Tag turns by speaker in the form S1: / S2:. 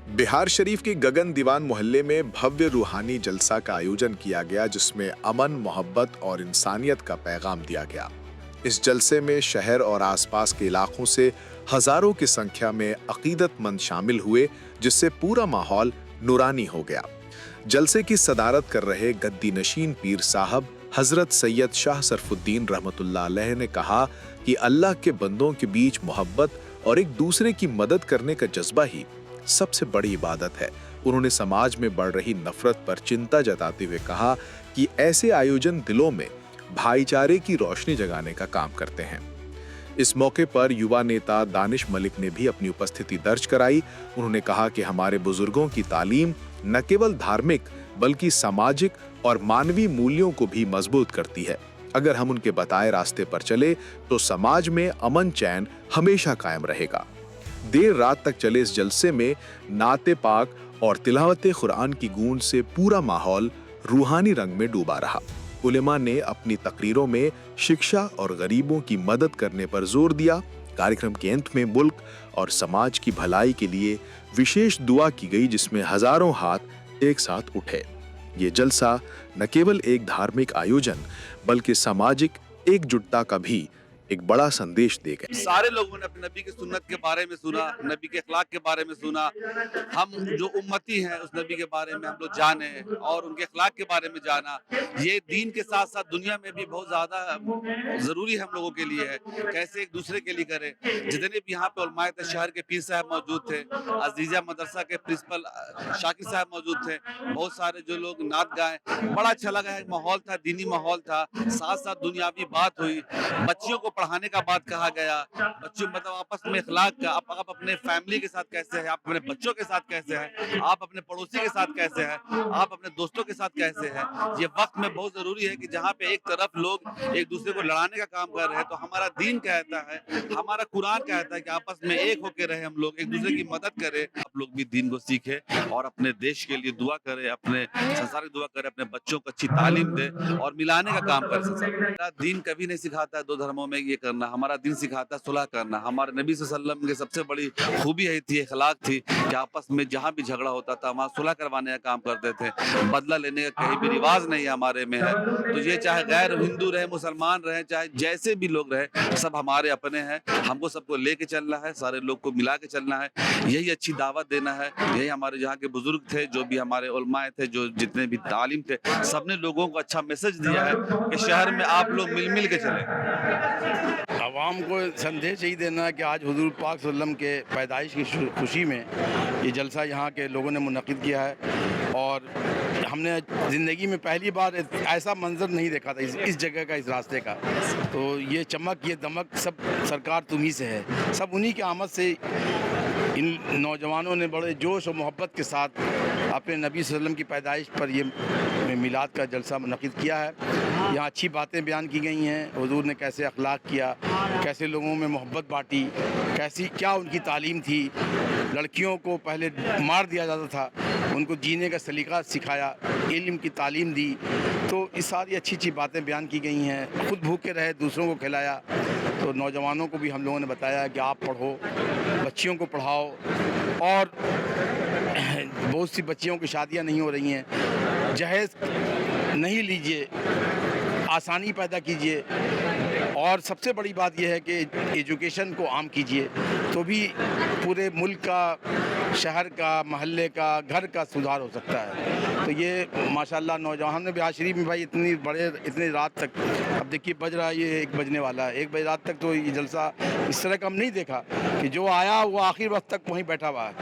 S1: बिहार शरीफ के गगन दीवान मोहल्ले में भव्य रूहानी जलसा का आयोजन किया गया, जिसमें अमन, मोहब्बत और इंसानियत का पैगाम दिया गया। इस जलसे में शहर और आसपास के इलाकों से हजारों की संख्या में अकीदतमंद शामिल हुए, जिससे पूरा माहौल नूरानी हो गया। जलसे की सदारत कर रहे गद्दी नशीन पीर साहब हजरत सैयद शाह सरफुद्दीन रहमतुल्लाह अलैह ने कहा कि अल्लाह के बंदों के बीच मोहब्बत और एक दूसरे की मदद करने का जज्बा ही सबसे बड़ी इबादत है। उन्होंने समाज में बढ़ रही नफरत पर चिंता जताते हुए कहा कि ऐसे आयोजन दिलों में भाईचारे की रोशनी जगाने का काम करते हैं। इस मौके पर युवा नेता दानिश मलिक ने भी अपनी उपस्थिति दर्ज कराई। उन्होंने कहा कि हमारे बुजुर्गों की तालीम न केवल धार्मिक बल्कि सामाजिक और मानवीय मूल्यों को भी मजबूत करती है। अगर हम उनके बताए रास्ते पर चले तो समाज में अमन चैन हमेशा कायम रहेगा। देर रात तक चले इस जलसे में नाते पाक और तिलावत कुरान की गूंज से पूरा माहौल रूहानी रंग में डूबा रहा। उलेमा ने अपनी तकरीरों में शिक्षा और गरीबों की मदद करने पर जोर दिया। कार्यक्रम के अंत में मुल्क और समाज की भलाई के लिए विशेष दुआ की गई, जिसमें हजारों हाथ एक साथ उठे। ये जलसा न केवल एक धार्मिक आयोजन बल्कि सामाजिक एकजुटता का भी एक बड़ा संदेश दे गए।
S2: सारे लोगों ने अपने नबी की सुन्नत के बारे में सुना, नबी के अखलाक के बारे में सुना। हम जो उम्मती हैं उस नबी के बारे में हम लोग जाने और उनके अखलाक के बारे में जाना। ये दीन के साथ साथ दुनिया में भी बहुत ज़्यादा ज़रूरी हम लोगों के लिए है। कैसे एक दूसरे के लिए करें। जितने भी यहाँ पे उलमाए थे, शहर के पीर साहब मौजूद थे, अजीज़ा मदरसा के प्रिंसिपल शाकिर साहब मौजूद थे, बहुत सारे जो लोग नात गाए। बड़ा अच्छा लगा है, माहौल था, दीनी माहौल था, साथ साथ दुनियावी बात हुई। बच्चियों को पढ़ाने का बात कहा गया। बच्चों मतलब आपस में इखलाक का, आप अपने फैमिली के साथ कैसे हैं, आप अपने बच्चों के साथ कैसे हैं, आप अपने पड़ोसी के साथ कैसे हैं, आप अपने दोस्तों के साथ कैसे हैं। ये वक्त में बहुत जरूरी है कि जहाँ पे एक तरफ लोग एक दूसरे को लड़ाने का काम कर रहे हैं, तो हमारा दीन कहता है, हमारा कुरान कहता है कि आपस में एक होकर रहे, हम लोग एक दूसरे की मदद करें। आप लोग भी दीन को सीखें और अपने देश के लिए दुआ करें, अपने संसार की दुआ करें, अपने बच्चों को अच्छी तालीम दें और मिलाने का काम करें। हमारा दीन कभी नहीं सिखाता है दो धर्मों में ये करना, हमारा दीन सिखाता है सुलह करना। हमारे नबी सल्लल्लाहु अलैहि वसल्लम की सबसे बड़ी खूबी यही थी, अखलाक थी कि आपस में जहाँ भी झगड़ा होता था वहाँ सुलह करवाने का काम करते थे। बदला लेने का कहीं भी रिवाज नहीं हमारे में है। तो ये चाहे गैर हिंदू रहे, मुसलमान रहे, चाहे जैसे भी लोग रहे, सब हमारे अपने हैं। हमको सबको लेके चलना है, सारे लोग को मिला के चलना है, यही अच्छी दावत देना है। यही हमारे जहाँ के बुजुर्ग थे, जो भी हमारे उलमाए थे, जो जितने भी तालीम थे, सबने लोगों को अच्छा मैसेज दिया है कि शहर में आप लोग मिल मिल के चलें।
S3: आवाम को संदेश यही देना है कि आज हुजूर पाक सल्लम के पैदाइश की खुशी में ये जलसा यहाँ के लोगों ने मुनक़िद किया है। और हमने ज़िंदगी में पहली बार ऐसा मंजर नहीं देखा था इस जगह का, इस रास्ते का। तो ये चमक, ये दमक सब सरकार तुम्ही से है। सब उन्हीं की आमद से इन नौजवानों ने बड़े जोश और मोहब्बत के साथ अपने नबी सल्लम की पैदाइश पर ये मिलाद का जलसा मुनक़िद किया है। यहाँ अच्छी बातें बयान की गई हैं। हुजूर ने कैसे अखलाक किया, कैसे लोगों में मोहब्बत बांटी, कैसी क्या उनकी तालीम थी। लड़कियों को पहले मार दिया जाता था, उनको जीने का सलीका सिखाया, इल्म की तालीम दी। तो इस सारी अच्छी अच्छी बातें बयान की गई हैं। खुद भूखे रहे, दूसरों को खिलाया। तो नौजवानों को भी हम लोगों ने बताया कि आप पढ़ो, बच्चियों को पढ़ाओ। और बहुत सी बच्चियों की शादियां नहीं हो रही हैं, जहेज़ नहीं लीजिए, आसानी पैदा कीजिए। और सबसे बड़ी बात यह है कि एजुकेशन को आम कीजिए, तो भी पूरे मुल्क का, शहर का, महल्ले का, घर का सुधार हो सकता है। तो ये माशाल्लाह नौजवान ने बिहार शरीफ में भाई इतनी रात तक, अब देखिए बज रहा है, ये 1 बजने वाला है, 1 बजे रात तक तो ये जलसा इस तरह का हम नहीं देखा कि जो आया वो आखिर वक्त तक वहीं बैठा हुआ है।